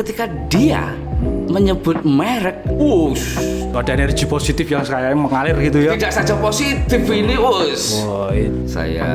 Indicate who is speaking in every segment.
Speaker 1: ketika dia menyebut merek,
Speaker 2: ada energi positif yang saya mengalir gitu ya.
Speaker 1: Tidak saja positif ini, saya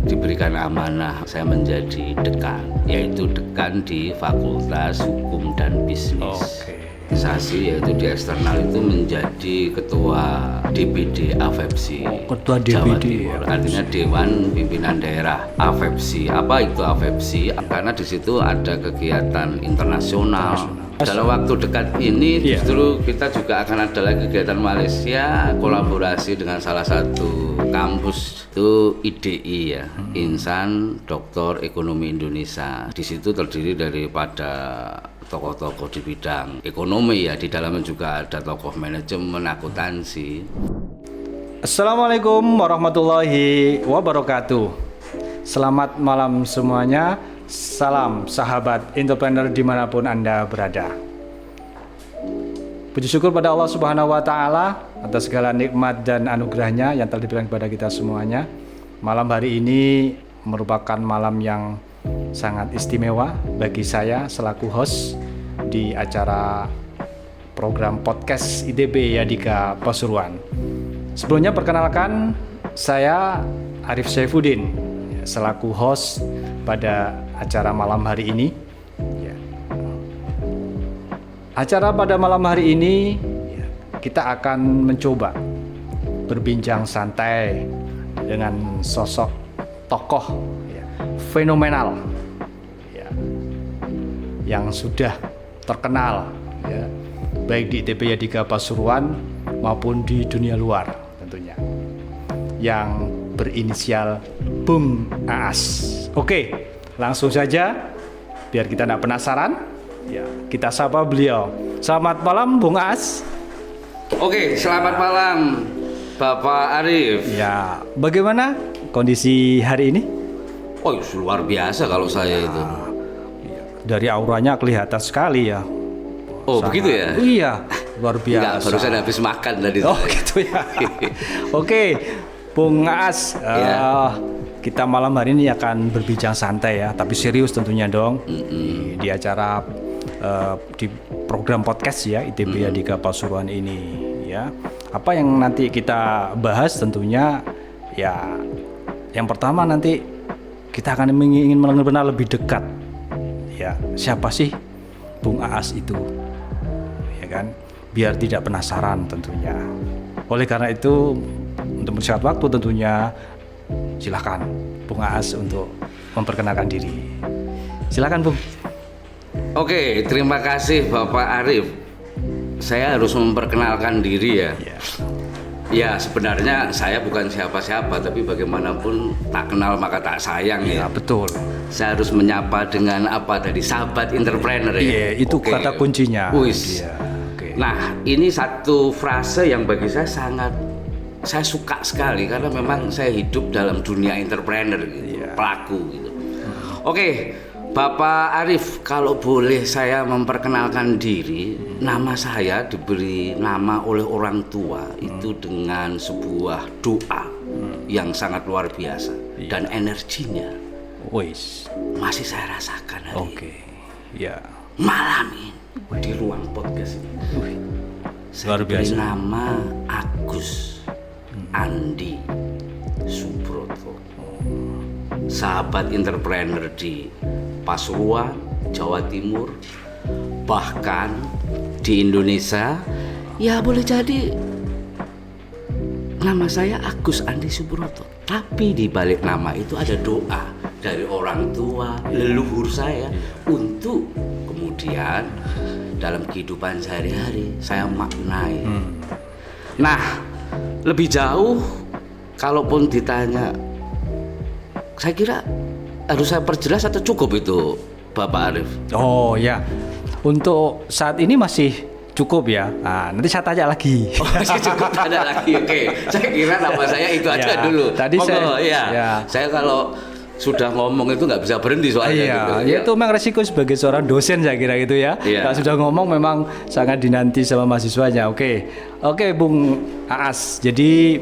Speaker 1: diberikan amanah, saya menjadi dekan, yaitu dekan di Fakultas Hukum dan Bisnis. Organisasi, yaitu di eksternal itu menjadi ketua DPD AFEPSI.
Speaker 2: Ketua
Speaker 1: Jawa
Speaker 2: DPD
Speaker 1: Timur. Artinya Dewan Pimpinan Daerah AFEPSI. Apa itu AFEPSI? Karena di situ ada kegiatan internasional. Dalam waktu dekat ini justru kita juga akan ada lagi kegiatan Malaysia, kolaborasi dengan salah satu kampus itu IDI ya, Insan Doktor Ekonomi Indonesia. Di situ terdiri daripada tokoh-tokoh di bidang ekonomi ya, di dalamnya juga ada tokoh manajemen, akuntansi.
Speaker 2: Assalamualaikum warahmatullahi wabarakatuh. Selamat malam semuanya. Salam sahabat entrepreneur dimanapun Anda berada. Puji syukur pada Allah Subhanahu wa Ta'ala atas segala nikmat dan anugerahnya yang telah diberikan kepada kita semuanya. Malam hari ini merupakan malam yang sangat istimewa bagi saya selaku host di acara program podcast ITB Yadika Pasuruan. Sebelumnya perkenalkan, saya Arif Saifuddin selaku host pada acara malam hari ini. Acara pada malam hari ini kita akan mencoba berbincang santai dengan sosok tokoh fenomenal yang sudah terkenal baik di ITB Yadika Pasuruan maupun di dunia luar tentunya, yang berinisial Bung Aas. Oke, langsung saja biar kita tidak penasaran, kita sapa beliau. Selamat malam Bung Aas.
Speaker 1: Oke, selamat malam Bapak Arif.
Speaker 2: Ya, bagaimana kondisi hari ini?
Speaker 1: Luar biasa kalau saya itu.
Speaker 2: Dari auranya kelihatan sekali ya.
Speaker 1: Begitu ya?
Speaker 2: Iya, luar biasa.
Speaker 1: Enggak, barusan habis makan tadi.
Speaker 2: Gitu ya. Oke, Bung Aas, kita malam hari ini akan berbincang santai ya, tapi serius tentunya dong. Di acara di program podcast ya ITB Yadika Pasuruan ini ya. Apa yang nanti kita bahas tentunya ya, yang pertama nanti kita akan ingin mengenal lebih dekat ya, siapa sih Bung Aas itu, ya kan, biar tidak penasaran tentunya. Oleh karena itu, untuk bersingkat waktu tentunya, silakan Bung Aas untuk memperkenalkan diri. Silakan Bung.
Speaker 1: Oke, terima kasih Bapak Arif. Saya harus memperkenalkan diri ya. Ya, sebenarnya saya bukan siapa-siapa, tapi bagaimanapun tak kenal maka tak sayang ya.
Speaker 2: Betul.
Speaker 1: Saya harus menyapa dengan apa tadi, sahabat entrepreneur ya.
Speaker 2: Iya, itu kata kuncinya. Nah, ini satu frase yang bagi saya saya suka sekali karena memang saya hidup dalam dunia entrepreneur gitu, pelaku gitu. Oke, Bapak Arif, kalau boleh saya memperkenalkan diri, nama saya diberi nama oleh orang tua itu dengan sebuah doa yang sangat luar biasa dan energinya masih saya rasakan hari ini. Malam ini di ruang podcast ini saya diberi nama Agus Andi Subroto, sahabat entrepreneur di Pasuruan, Jawa Timur, bahkan di Indonesia. Ya boleh jadi nama saya Agus Andi Subroto, tapi di balik nama itu ada doa dari orang tua, leluhur saya, untuk kemudian dalam kehidupan sehari-hari saya maknai. Nah, lebih jauh, kalaupun ditanya, saya kira harus saya perjelas atau cukup itu Bapak Arif? Untuk saat ini masih cukup ya. Nah, nanti saya tanya lagi.
Speaker 1: Masih cukup tanya lagi. Oke. Saya kira nama saya itu aja dulu.
Speaker 2: Tadi
Speaker 1: saya kalau sudah ngomong itu nggak bisa berhenti soalnya.
Speaker 2: Itu memang resiko sebagai seorang dosen saya kira gitu ya. Kalau sudah ngomong memang sangat dinanti sama mahasiswanya. Oke, Bung Aas. Jadi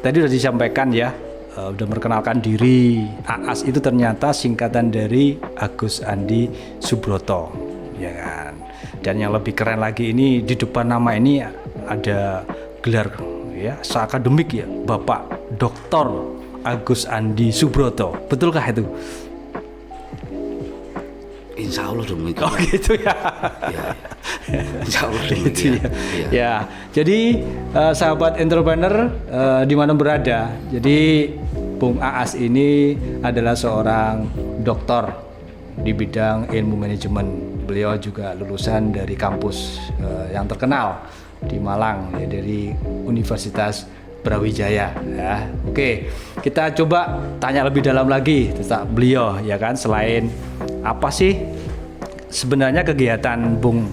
Speaker 2: tadi sudah disampaikan ya, udah memperkenalkan diri. Aas itu ternyata singkatan dari Agus Andi Subroto.
Speaker 3: ya kan. Dan yang lebih keren lagi ini di depan nama ini ada gelar ya seakademik ya, Bapak Dr. Agus Andi Subroto. Betulkah itu?
Speaker 2: Insya Allah demikian.
Speaker 3: Oh gitu ya.
Speaker 2: Ya. Insya Allah demikian.
Speaker 3: Ya. Jadi sahabat entrepreneur di mana berada. Jadi Bung Aas ini adalah seorang doktor di bidang ilmu manajemen. Beliau juga lulusan dari kampus yang terkenal di Malang ya, dari Universitas Brawijaya ya. Oke, kita coba tanya lebih dalam lagi tentang beliau ya kan. Selain apa sih sebenarnya kegiatan Bung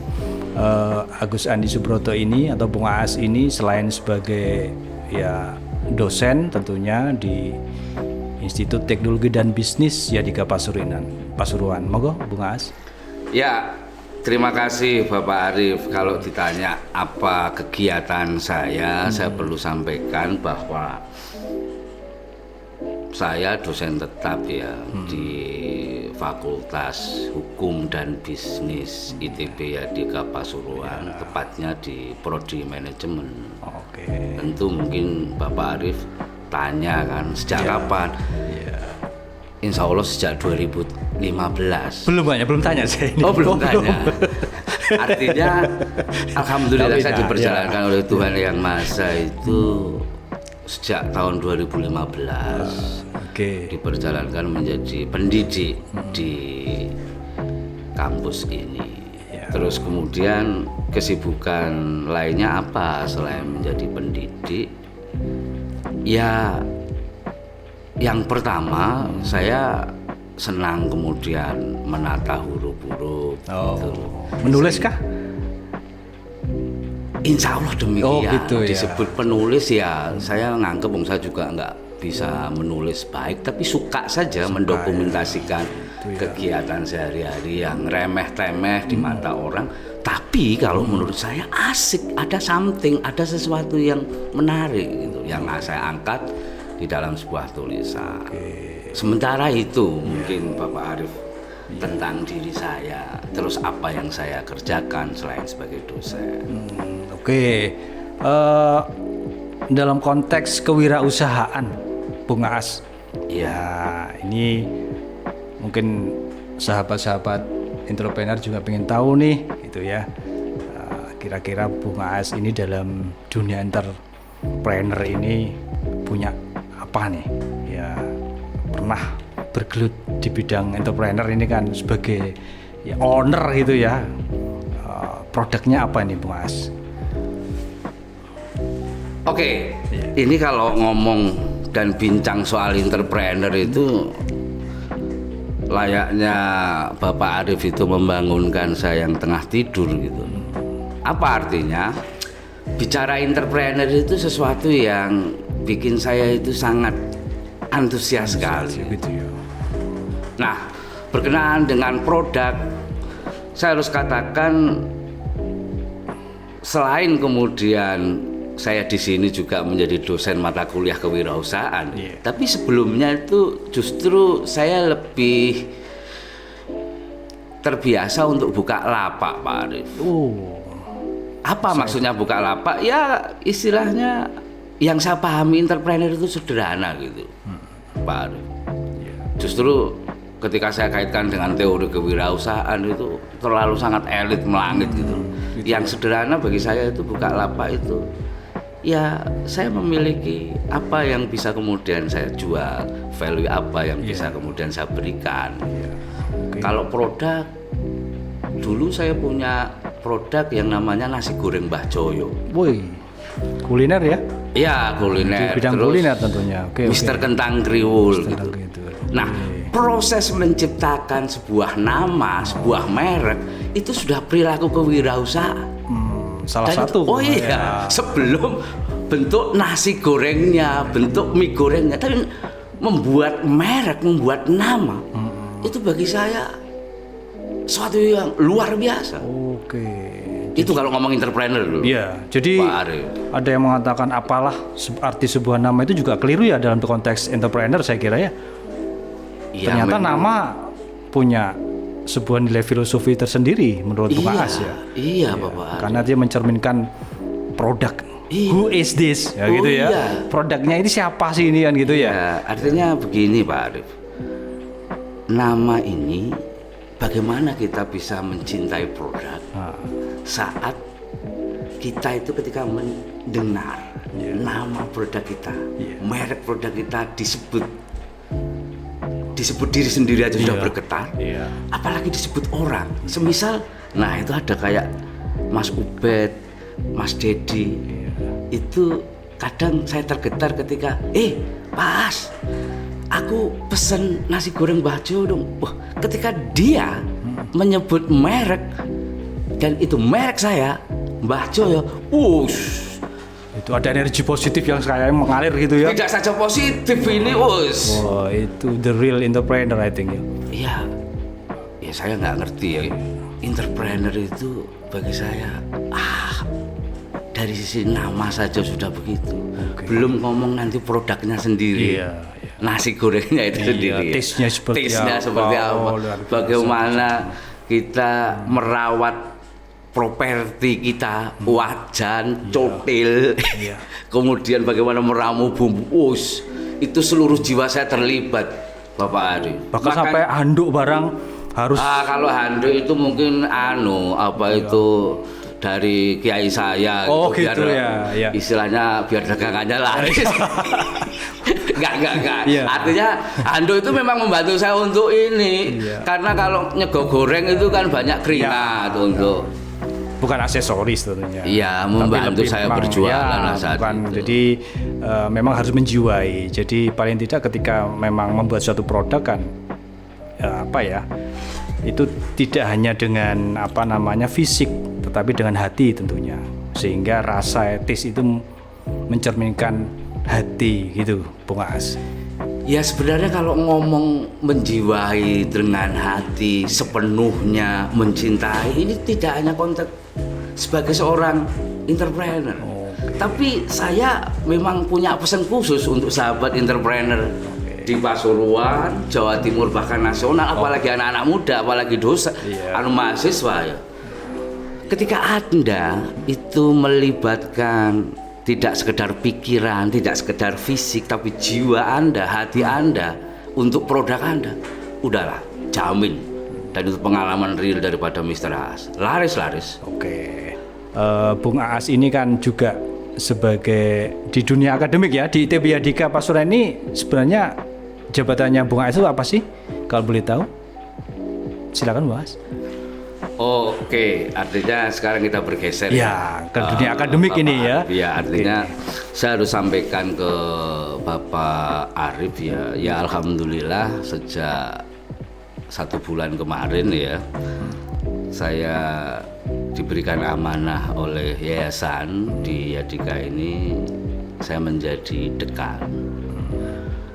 Speaker 3: Agus Andi Subroto ini atau Bung Aas ini selain sebagai ya dosen tentunya di Institut Teknologi dan Bisnis Yadika Pasuruan. Monggo Bung Aas.
Speaker 2: Ya, terima kasih Bapak Arief. Kalau ditanya apa kegiatan saya perlu sampaikan bahwa saya dosen tetap ya di Fakultas Hukum dan Bisnis ITB Yadika Pasuruan, tepatnya di Prodi Manajemen.
Speaker 3: Oke.
Speaker 2: Tentu mungkin Bapak Arief tanya kan sejak kapan? Insya Allah sejak 2015.
Speaker 3: Belum tanya saya ini.
Speaker 2: Oh belum tanya. Artinya alhamdulillah saya diperjalankan oleh Tuhan Yang Maha Esa itu sejak tahun 2015. Diperjalankan menjadi pendidik di kampus ini. Terus kemudian kesibukan lainnya apa selain menjadi pendidik? Ya, yang pertama saya senang kemudian menata huruf-huruf. Gitu.
Speaker 3: Menulis kah?
Speaker 2: Insya Allah demikian.
Speaker 3: Gitu,
Speaker 2: disebut penulis ya, saya nganggep saya juga nggak bisa menulis baik, tapi suka saja mendokumentasikan kegiatan sehari-hari yang remeh-temeh di mata orang. Tapi kalau menurut saya asik, ada something, ada sesuatu yang menarik gitu, yang saya angkat di dalam sebuah tulisan. Sementara itu mungkin Bapak Arief tentang diri saya, terus apa yang saya kerjakan selain sebagai dosen.
Speaker 3: Dalam konteks kewirausahaan Bung Aas, ya ini mungkin sahabat-sahabat entrepreneur juga pengen tahu nih, gitu ya. Kira-kira Bung Aas ini dalam dunia entrepreneur ini punya apa nih? Ya pernah bergelut di bidang entrepreneur ini kan sebagai ya, owner gitu ya. Produknya apa nih Bung Aas?
Speaker 2: Oke, ini kalau ngomong dan bincang soal entrepreneur itu layaknya Bapak Arief itu membangunkan saya yang tengah tidur gitu. Apa artinya? Bicara entrepreneur itu sesuatu yang bikin saya itu sangat antusias sekali. Nah, berkenaan dengan produk, saya harus katakan selain kemudian saya di sini juga menjadi dosen mata kuliah kewirausahaan. Tapi sebelumnya itu justru saya lebih terbiasa untuk buka lapak, Pak Arief. Apa maksudnya buka lapak? Ya istilahnya yang saya pahami entrepreneur itu sederhana gitu, Pak Arief. Justru ketika saya kaitkan dengan teori kewirausahaan itu terlalu sangat elit melangit gitu. Yang sederhana bagi saya itu buka lapak itu ya saya memiliki apa yang bisa kemudian saya jual, value apa yang bisa kemudian saya berikan. Kalau produk, dulu saya punya produk yang namanya nasi goreng Mbah Joyo.
Speaker 3: Woi, kuliner ya?
Speaker 2: Iya, kuliner.
Speaker 3: Di bidang
Speaker 2: terus
Speaker 3: kuliner tentunya.
Speaker 2: Mister Kentang Kriwul gitu. Nah, proses menciptakan sebuah nama, sebuah merek itu sudah perilaku kewirausahaan.
Speaker 3: Salah satu.
Speaker 2: Oh iya, sebelum bentuk nasi gorengnya, bentuk mie gorengnya, tapi membuat merek, membuat nama, itu bagi saya suatu yang luar biasa. Itu kalau ngomong entrepreneur dulu.
Speaker 3: Iya, jadi ada yang mengatakan apalah arti sebuah nama itu juga keliru ya dalam konteks entrepreneur saya kira ya. Ternyata nama punya sebuah nilai filosofi tersendiri menurut Bung Aas ya.
Speaker 2: Iya, Bapak Arif.
Speaker 3: Karena dia mencerminkan produk. Who is this? Ya, gitu ya.
Speaker 2: Iya.
Speaker 3: Produknya ini siapa sih ini kan gitu ya?
Speaker 2: Ya, artinya begini Pak Arif. Nama ini bagaimana kita bisa mencintai produk saat kita itu ketika mendengar nama produk kita, merek produk kita disebut diri sendiri aja sudah bergetar, apalagi disebut orang. Semisal, nah itu ada kayak Mas Ubed, Mas Dedi, itu kadang saya tergetar ketika, Pak As, aku pesen nasi goreng Mbah Jo dong. Wah, ketika dia menyebut merek dan itu merek saya, Mbah Jo ya,
Speaker 3: itu ada energi positif yang kayak mengalir gitu ya.
Speaker 2: Tidak saja positif ini,
Speaker 3: Wah, itu the real entrepreneur I think ya.
Speaker 2: Iya, ya saya nggak ngerti ya. Entrepreneur itu bagi saya, dari sisi nama saja sudah begitu. Belum ngomong nanti produknya sendiri. Nasi gorengnya itu sendiri.
Speaker 3: Taste-nya seperti
Speaker 2: apa? Bagaimana kita merawat properti kita, wajan, cotil, kemudian bagaimana meramu bumbu, itu seluruh jiwa saya terlibat, Bapak Ari.
Speaker 3: Bahkan sampai handuk barang harus.
Speaker 2: Kalau handuk itu mungkin itu dari kiai saya,
Speaker 3: gitu,
Speaker 2: biar
Speaker 3: ya.
Speaker 2: istilahnya biar dagangannya laris. Enggak. Artinya handuk itu memang membantu saya untuk ini, karena kalau nyego goreng itu kan banyak keringat untuk.
Speaker 3: Bukan aksesoris tentunya.
Speaker 2: Iya, membantu saya berjualan saat itu.
Speaker 3: Jadi memang harus menjiwai. Jadi paling tidak ketika memang membuat suatu produk kan itu tidak hanya dengan fisik, tetapi dengan hati tentunya. Sehingga rasa etis itu mencerminkan hati gitu, Bung Aas.
Speaker 2: Ya sebenarnya kalau ngomong menjiwai dengan hati sepenuhnya mencintai, ini tidak hanya konteks sebagai seorang entrepreneur, tapi saya memang punya pesan khusus untuk sahabat entrepreneur di Pasuruan, Jawa Timur, bahkan nasional, apalagi anak-anak muda, apalagi mahasiswa ya. Ketika Anda itu melibatkan tidak sekedar pikiran, tidak sekedar fisik, tapi jiwa Anda, hati Anda untuk produk Anda, udahlah, jamin. Dan itu pengalaman real daripada Mr. Aas. Laris.
Speaker 3: Bung Aas ini kan juga sebagai di dunia akademik ya, di ITB Yadika Pasuruan ini sebenarnya jabatannya Bung Aas itu apa sih? Kalau boleh tahu, silakan Bung Aas.
Speaker 2: Artinya sekarang kita bergeser
Speaker 3: ke dunia akademik ini ya.
Speaker 2: Ya, artinya saya harus sampaikan ke Bapak Arif ya alhamdulillah sejak 1 bulan kemarin ya, saya diberikan amanah oleh yayasan di Yadika ini, saya menjadi dekan,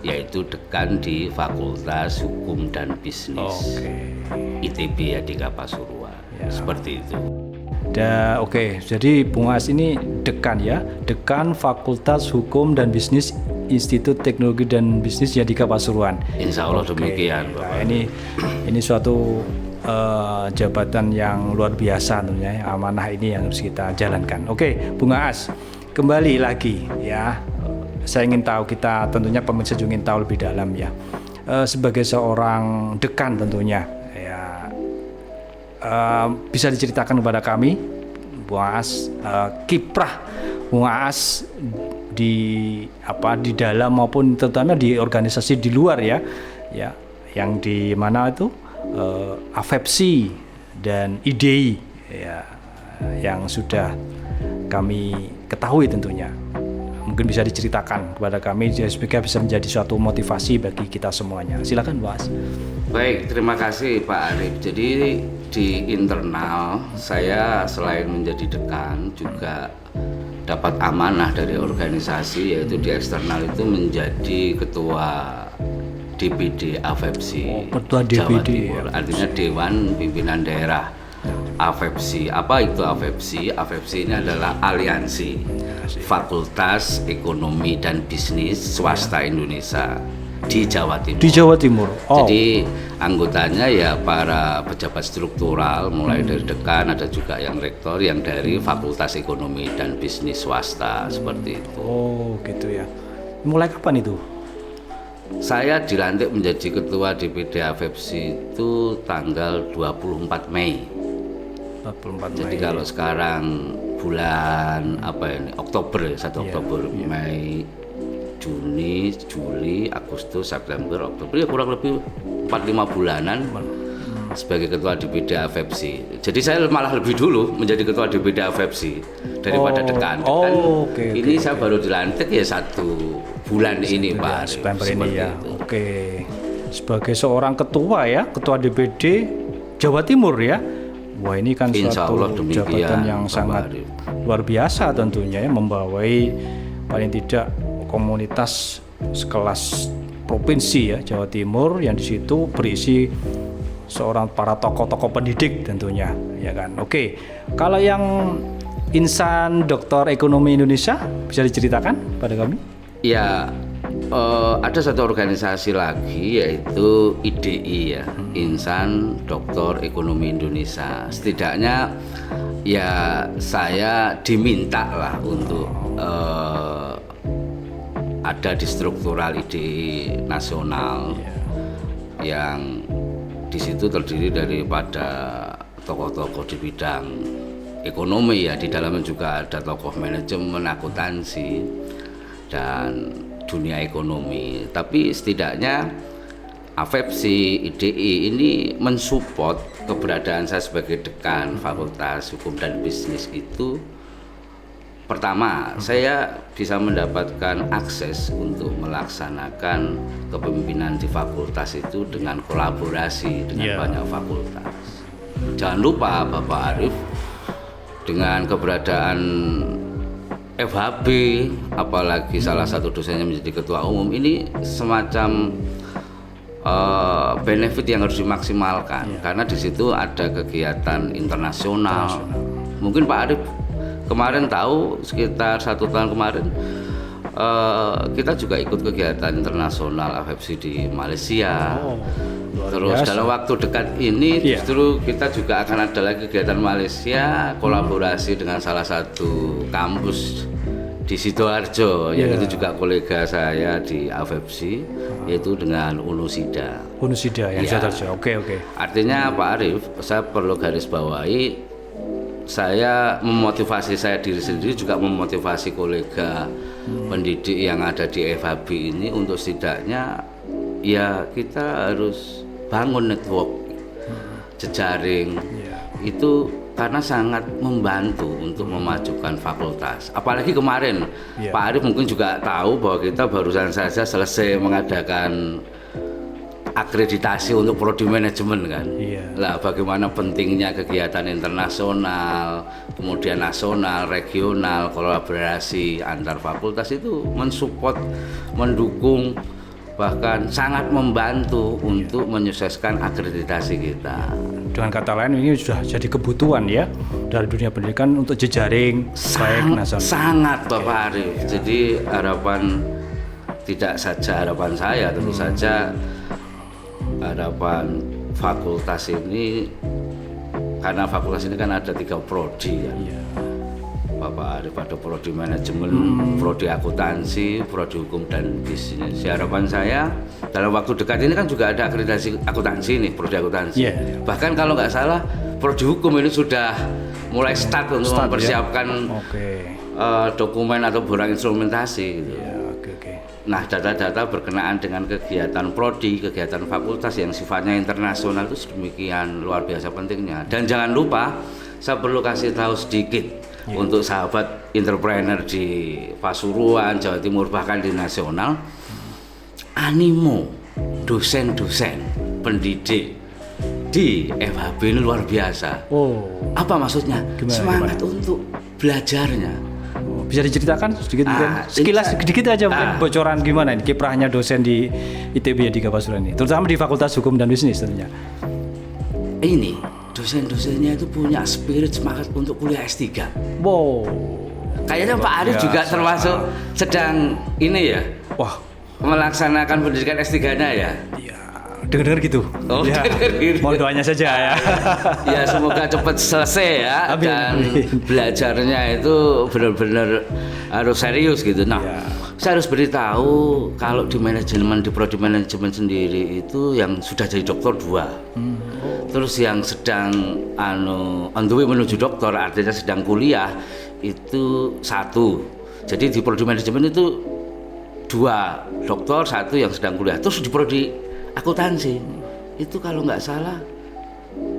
Speaker 2: yaitu dekan di Fakultas Hukum dan Bisnis ITB Yadika Pasuruan. Seperti itu. Jadi Bung Aas ini dekan ya, dekan Fakultas Hukum dan Bisnis Institut Teknologi dan Bisnis Yadika Pasuruan. Insya Allah demikian, Bapak.
Speaker 3: Nah, ini suatu jabatan yang luar biasa tentunya, amanah ini yang harus kita jalankan. Bung Aas, kembali lagi ya. Saya ingin tahu, kita tentunya pemirsa juga ingin tahu lebih dalam ya. Sebagai seorang dekan tentunya bisa diceritakan kepada kami, Bung Aas, kiprah Bung Aas di dalam maupun terutama di organisasi di luar ya, yang di mana itu AFEPSI dan IDEI ya, yang sudah kami ketahui tentunya. Mungkin bisa diceritakan kepada kami supaya bisa menjadi suatu motivasi bagi kita semuanya. Silakan, Bos.
Speaker 2: Baik, terima kasih Pak Arif. Jadi di internal saya selain menjadi dekan juga dapat amanah dari organisasi, yaitu di eksternal itu menjadi ketua DPD AFEPSI Jawa Timur. Artinya Dewan Pimpinan Daerah AFEPSI. Apa itu AFEPSI? AFEPSI ini adalah aliansi Fakultas Ekonomi dan Bisnis Swasta Indonesia di Jawa Timur.
Speaker 3: Di Jawa Timur.
Speaker 2: Jadi
Speaker 1: anggotanya ya para pejabat struktural, mulai dari dekan, ada juga yang rektor yang dari Fakultas Ekonomi dan Bisnis swasta seperti itu.
Speaker 3: Oh gitu ya. Mulai kapan itu?
Speaker 1: Saya dilantik menjadi ketua DPD AFFC itu tanggal 24 Mei.
Speaker 3: 24 Mei.
Speaker 1: Jadi kalau sekarang bulan Oktober, 1 Oktober, Mei, Juni, Juli, Agustus, September, Oktober, ya kurang lebih 4-5 bulanan sebagai ketua DPD AFFC. Jadi saya malah lebih dulu menjadi ketua DPD AFFC daripada dekan. Ini saya baru dilantik ya 1 bulan ini Pak.
Speaker 3: September ini ya. Sebagai seorang ketua ya, ketua DPD Jawa Timur ya. Wah ini kan suatu jabatan yang sangat luar biasa tentunya ya, membawai paling tidak komunitas sekelas provinsi ya Jawa Timur yang di situ berisi seorang para tokoh-tokoh pendidik tentunya ya kan. Kalau yang insan Doktor Ekonomi Indonesia bisa diceritakan pada kami?
Speaker 1: Ya, ada satu organisasi lagi yaitu IDI ya, Insan Doktor Ekonomi Indonesia. Setidaknya ya saya diminta lah untuk ada di struktural IDI nasional yang di situ terdiri daripada tokoh-tokoh di bidang ekonomi ya, di dalamnya juga ada tokoh manajemen, akuntansi dan dunia ekonomi. Tapi setidaknya AFFC IDI ini mensupport keberadaan saya sebagai dekan Fakultas Hukum dan Bisnis itu. Pertama, saya bisa mendapatkan akses untuk melaksanakan kepemimpinan di fakultas itu dengan kolaborasi dengan banyak fakultas. Jangan lupa Bapak Arief, dengan keberadaan FHB, apalagi salah satu dosennya menjadi ketua umum, ini semacam benefit yang harus dimaksimalkan karena di situ ada kegiatan internasional. Mungkin Pak Arief kemarin tahu, sekitar 1 tahun kemarin kita juga ikut kegiatan internasional AFFC di Malaysia. Terus dalam waktu dekat ini justru kita juga akan ada lagi kegiatan Malaysia, kolaborasi dengan salah satu kampus di Sidoarjo, yang itu juga kolega saya di AFFC, yaitu dengan Unusida
Speaker 3: yang Sidoarjo. Oke.
Speaker 1: Artinya Pak Arief, saya perlu garis bawahi, saya memotivasi saya diri sendiri, juga memotivasi kolega pendidik yang ada di FHB ini untuk setidaknya ya kita harus bangun network jejaring itu, karena sangat membantu untuk memajukan fakultas. Apalagi kemarin Pak Arief mungkin juga tahu bahwa kita barusan saja selesai mengadakan akreditasi untuk prodi manajemen kan. Lah bagaimana pentingnya kegiatan internasional, kemudian nasional, regional, kolaborasi antar fakultas itu mensupport, mendukung, bahkan sangat membantu untuk menyukseskan akreditasi kita.
Speaker 3: Dengan kata lain ini sudah jadi kebutuhan ya dari dunia pendidikan untuk jejaring baik nasional.
Speaker 1: Sangat Bapak Arief. Jadi harapan, tidak saja harapan saya, tentu saja harapan fakultas ini, karena fakultas ini kan ada 3 prodi kan. Bapak Arief ada prodi manajemen, prodi akuntansi, prodi hukum dan bisnis. Harapan saya dalam waktu dekat ini kan juga ada akreditasi akuntansi nih, prodi akuntansi. Bahkan kalau nggak salah prodi hukum ini sudah mulai start untuk mempersiapkan dokumen atau borang instrumentasi gitu. Nah, data-data berkenaan dengan kegiatan prodi, kegiatan fakultas yang sifatnya internasional itu sedemikian luar biasa pentingnya. Dan jangan lupa, saya perlu kasih tahu sedikit untuk sahabat entrepreneur di Pasuruan, Jawa Timur, bahkan di nasional, animo dosen-dosen pendidik di FHB ini luar biasa. Apa maksudnya? Semangat untuk belajarnya.
Speaker 3: Bisa diceritakan sedikit mungkin, sekilas sedikit aja mungkin bocoran gimana ini kiprahnya dosen di ITB di Pasuruan ini, terutama di Fakultas Hukum dan Bisnis tentunya.
Speaker 1: Ini dosen-dosennya itu punya spirit semangat untuk kuliah S3. Kayaknya Pak Arief juga termasuk sedang ini ya. Melaksanakan pendidikan S3-nya ya.
Speaker 3: dengar gitu.
Speaker 2: Oh,
Speaker 3: ya.
Speaker 2: gitu.
Speaker 3: Mohon doanya saja ya.
Speaker 2: Ya semoga cepat selesai ya.
Speaker 3: Amin,
Speaker 2: dan
Speaker 3: amin.
Speaker 2: belajarnya itu benar-benar harus serius gitu. Nah, saya harus beritahu kalau di manajemen, di prodi manajemen sendiri itu yang sudah jadi doktor 2. Terus yang sedang on the way menuju doktor, artinya sedang kuliah itu 1. Jadi di prodi manajemen itu 2 doktor, 1 yang sedang kuliah. Terus di prodi akuntansi itu kalau nggak salah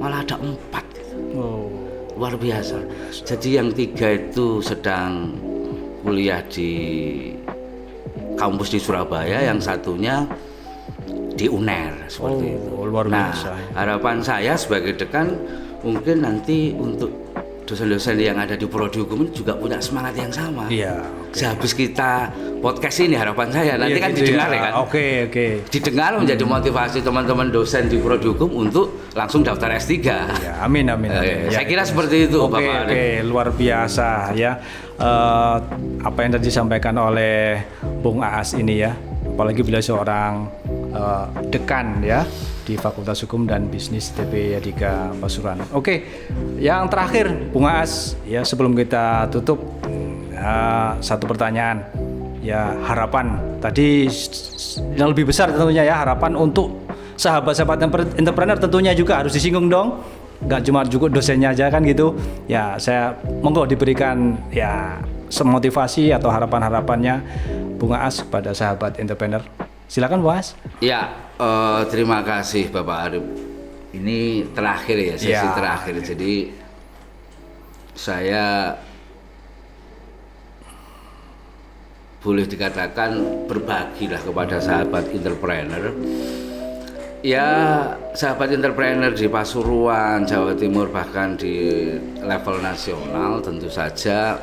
Speaker 2: malah ada 4 gitu. Luar biasa. Jadi yang 3 itu sedang kuliah di kampus di Surabaya, yang satunya di UNER seperti itu.
Speaker 3: Luar
Speaker 2: Nah,
Speaker 3: biasa.
Speaker 2: harapan saya sebagai dekan mungkin nanti untuk dosen-dosen yang ada di prodi hukum ini juga punya semangat yang sama.
Speaker 3: Iya.
Speaker 2: Sehabis kita podcast ini, harapan saya nanti kan
Speaker 3: gitu
Speaker 2: didengar
Speaker 3: ya.
Speaker 2: ya kan.
Speaker 3: Oke.
Speaker 2: Didengar menjadi motivasi teman-teman dosen di prodi hukum untuk langsung daftar S3.
Speaker 3: Ya, amin.
Speaker 2: Saya kira seperti itu, Bapak.
Speaker 3: Oke, luar biasa ya. Apa yang tadi disampaikan oleh Bung Aas ini ya, apalagi beliau seorang dekan ya di Fakultas Hukum dan Bisnis ITB Yadika Pasuruan. Oke, yang terakhir Bung Aas ya, sebelum kita tutup, satu pertanyaan ya, harapan tadi yang lebih besar tentunya ya, harapan untuk sahabat-sahabat entrepreneur tentunya juga harus disinggung dong, nggak cuma juga dosennya aja kan gitu ya. Saya monggo diberikan ya semotivasi atau harapan-harapannya Bung Aas kepada sahabat entrepreneur. Silakan Bung Aas.
Speaker 2: Ya, terima kasih Bapak Arif. Ini terakhir ya, sesi terakhir. Jadi saya boleh dikatakan berbagilah kepada sahabat entrepreneur. Ya, sahabat entrepreneur di Pasuruan, Jawa Timur, bahkan di level nasional, tentu saja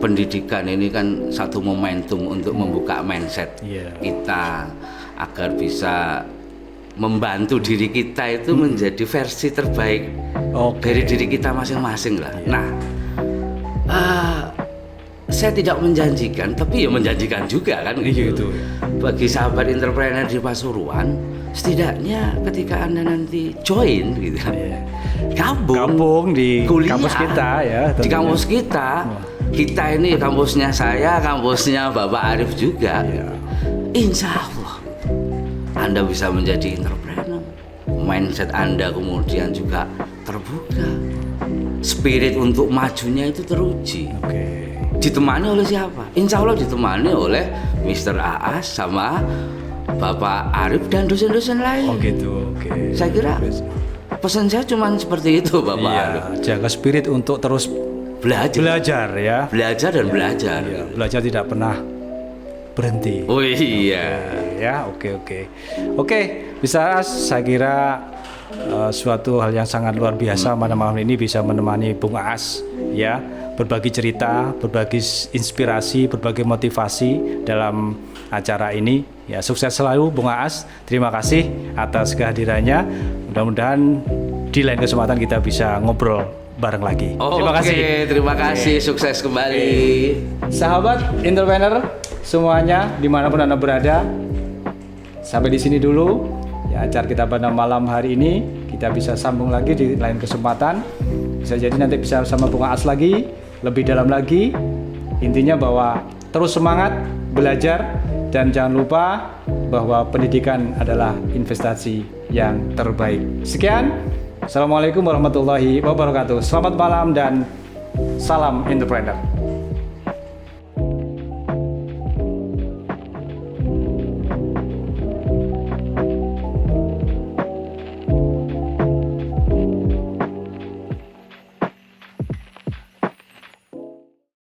Speaker 2: pendidikan ini kan satu momentum untuk membuka mindset kita agar bisa membantu diri kita itu menjadi versi terbaik dari diri kita masing-masing lah. Nah, saya tidak menjanjikan, tapi ya menjanjikan juga kan gitu. Bagi sahabat entrepreneur di Pasuruan, setidaknya ketika Anda nanti join gitu, gabung
Speaker 3: di
Speaker 2: kuliah,
Speaker 3: kampus kita ya.
Speaker 2: Di kampus kita ini kampusnya saya, kampusnya Bapak Arif juga. Insya Allah Anda bisa menjadi entrepreneur. Mindset Anda kemudian juga terbuka. Spirit untuk majunya itu teruji. Ditemani oleh siapa? Insya Allah ditemani oleh Mr. Aas sama Bapak Arif dan dosen-dosen lain. Saya kira pesan saya cuma seperti itu, Bapak Arif.
Speaker 3: Jaga spirit untuk terus belajar ya.
Speaker 2: Belajar dan belajar.
Speaker 3: Belajar tidak pernah berhenti.
Speaker 2: Oh iya.
Speaker 3: Oke, bisa saya kira suatu hal yang sangat luar biasa pada malam ini bisa menemani Bung Aas ya, berbagi cerita, berbagi inspirasi, berbagi motivasi dalam acara ini. Ya, sukses selalu Bung Aas. Terima kasih atas kehadirannya. Mudah-mudahan di lain kesempatan kita bisa ngobrol bareng lagi. Terima kasih. Sukses kembali. Sahabat entrepreneur semuanya dimanapun Anda berada, sampai di sini dulu ya acara kita pada malam hari ini. Kita bisa sambung lagi di lain kesempatan. Bisa jadi nanti bisa sama Bung Aas lagi, lebih dalam lagi. Intinya bahwa terus semangat belajar dan jangan lupa bahwa pendidikan adalah investasi yang terbaik. Sekian. Assalamualaikum warahmatullahi wabarakatuh. Selamat malam dan salam entrepreneur.